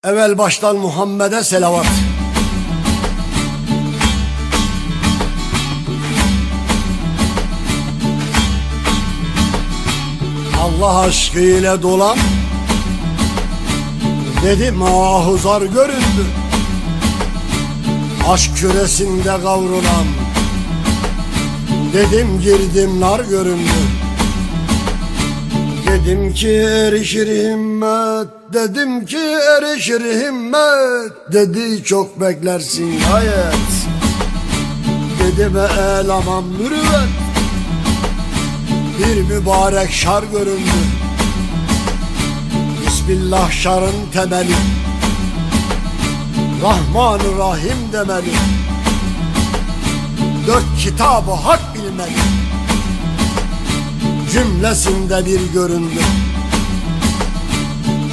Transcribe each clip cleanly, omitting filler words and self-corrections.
Evvel baştan Muhammed'e selavat. Allah aşkıyla dolan, dedim ahuzar göründü. Aşk küresinde kavrulan, dedim girdim nar göründü. Dedim ki erişir himmet, dedim ki erişir himmet. Dedi çok beklersin gayet, dedim el aman mürüvvet. Bir mübarek şar göründü. Bismillah şarın temeli, Rahman-ı Rahim demeli. Dört kitabı hak bilmeli, cümlesinde bir göründü.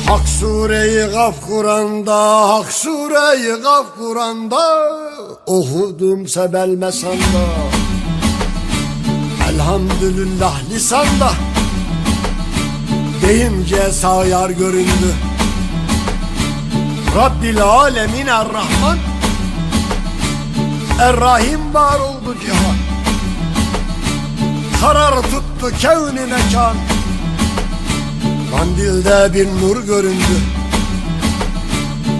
Hak Sure-i Gaf Kur'an'da, Hak Sure-i Gaf Kur'an'da, okudum sebel mesanda. Elhamdülillah lisanda, deyince sayar göründü. Rabbil alemin er-Rahman, Er-Rahim var oldu cihan. Karar tuttu kevni mekan, kandilde bir nur göründü.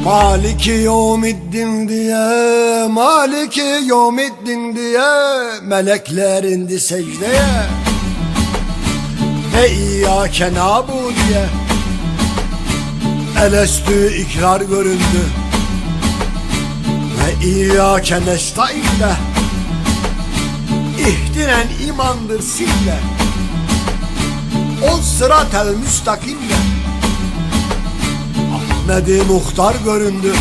Maliki yevmiddin diye, Maliki yevmiddin diye melekler indi secdeye. Ve İyyâke nâbû diye elestü ikrar göründü. Ve İyyâke nestaîn de İhdinen imandır sille, o sıratel müstakimle. Ahmed-i Muhtar göründü.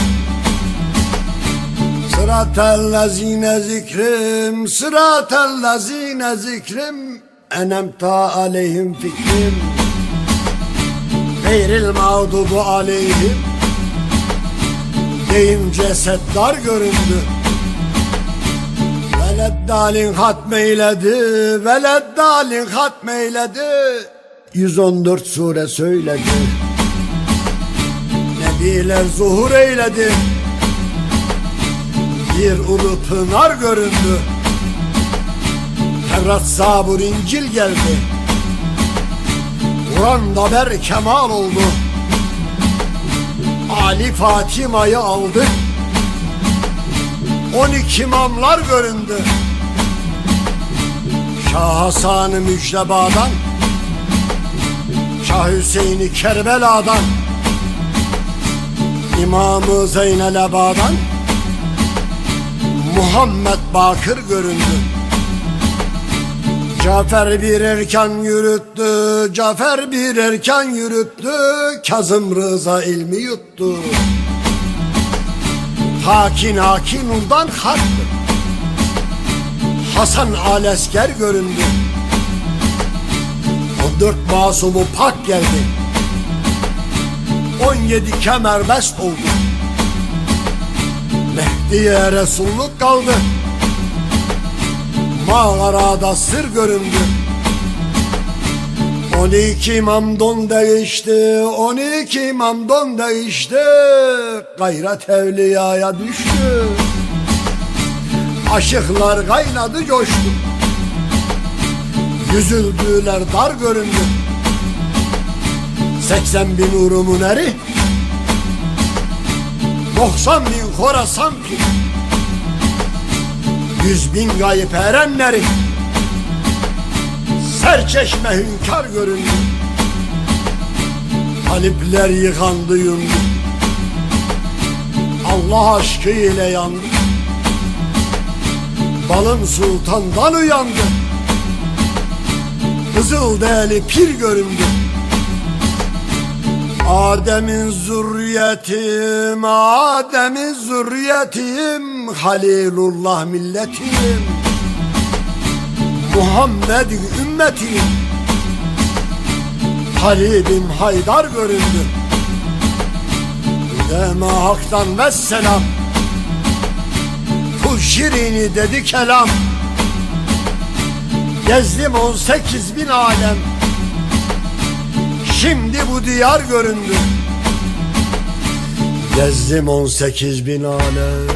Sıratel lezine zikrim, sıratel lezine zikrim, enemta aleyhim fikrim, gayril mağdubu aleyhim. Deyince settar göründü. Veleddalin hatmeyledi, Veleddalin hatmeyledi, 114 sure söyledi. Nebiler zuhur eyledi, bir ulu pınar göründü. Tevrat, Zabur, İncil geldi, Kur'an'da berkemal oldu. Ali Fatima'yı aldı, 12 imamlar göründü. Şah Hasan-ı Mücdeba'dan, Şah Hüseyin-i Kerbela'dan, İmam-ı Zeynelaba'dan Muhammed Bakır göründü. Cafer bir erken yürüttü, Cafer bir erken yürüttü, Kazım Rıza ilmi yuttu. Hakin Nur'dan harptı, Hasan Alesker göründü. O 4 masumu pak geldi, 17 kemerbest oldu. Mehdi'ye Resulluk kaldı, mağarada sır göründü. 12 imam don değişti, 12 imam don değişti, gayret evliyaya düştü. Aşıklar kaynadı coştu, yüzüldüler dar göründü. 80 bin urumun eri, 90 bin Khorasan pir, 100 bin gayip erenleri, serçeşme hünkâr göründü. Talipler yıkandı yundu, Allah aşkıyla yandı. Balım sultandan uyandı, Kızılderili pir göründü. Adem'in zürriyetim, Adem'in zürriyetim, Halilullah milletim, Muhammed'in ümmetim, Halibim Haydar göründü. Deme haktan vesselam, Kul şirini dedi kelam. Gezdim 18 bin alem, şimdi bu diyar göründü. Gezdim 18.000 alem,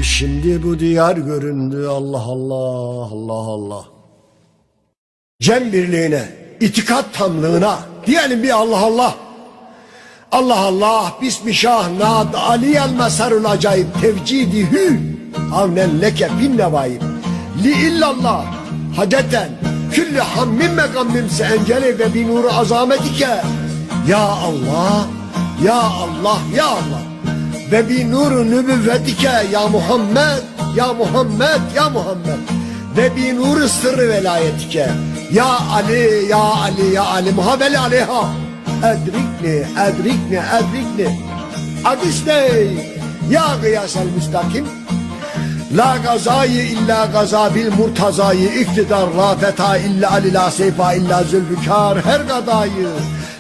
şimdi bu diyar göründü. Allah Allah, Allah Allah. Cem birliğine, itikat tamlığına diyelim bir Allah Allah. Allah Allah, bismillah, nad, aliyel mesarul acayip, tevcidihü, avnen leke bin nevayip, li illallah, hadeten, külli hammin megammim se encele ve bin nuru azametike, ya Allah, ya Allah, ya Allah, ve bin nuru nübüvvetike, ya Muhammed, ya Muhammed, ya Muhammed, ve bin nuru sırrı velayetike, ya Ali, ya Ali, ya Ali, muhabbeli aleyha, edrikni, edrikni, edrikni, adisney, ya gıyasel müstakim, la gazayı illa gaza bil murtazayı, iktidar la feta illa ali la seyfa illa zülfikar, her gadayı,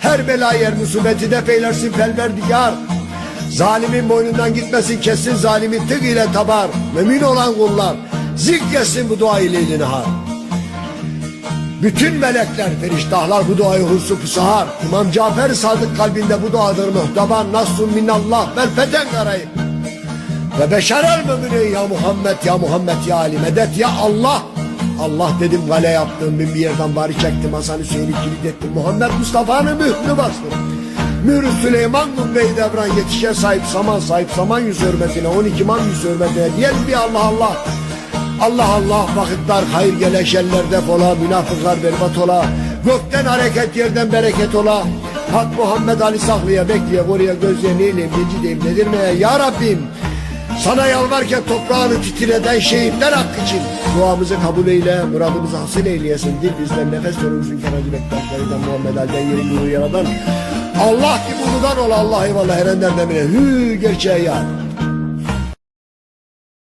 her belayı, her musibeti def eylersin felverdigar, zalimin boynundan gitmesin, kessin zalimi tık ile tabar, mümin olan kullar, zikresin bu duayı leyli nehar. Bütün melekler, feriştahlar bu duayı husu pusahar. İmam Cafer Sadık kalbinde bu duadır muhtabar. Nasrun minallah vel feten garayip. Ve beşerel mümine ya Muhammed, ya Muhammed, ya Ali medet, ya Allah. Allah dedim, gale yaptım, bin bir yerden bari çektim, Hasan Hüseyin'i kilit ettim. Muhammed Mustafa'nın mührünü bastım. Mührü Süleyman Bey Devran, yetişe sahip saman yüz hürmetine, 12 man yüz hürmetine diyelim bir Allah Allah. Allah Allah, vakitler hayır gele, şerler defola, münafıklar berbat ola, gökten hareket yerden bereket ola, Hak Muhammed Ali saklıya bekleye koruya gözle neyleyim necideyim nedirmeye ya Rabbim, sana yalvarken toprağını titreden şehitler hakkı için duamızı kabul eyle, muradımızı hasıl eyleyesin, dil bizden nefes sorumuzun kenarcı bektaşlarından Muhammed Ali'den yerin nuru yaradan Allah gibi uludan ol, Allah eyvallah Erenler demine hü gerçeğe ya.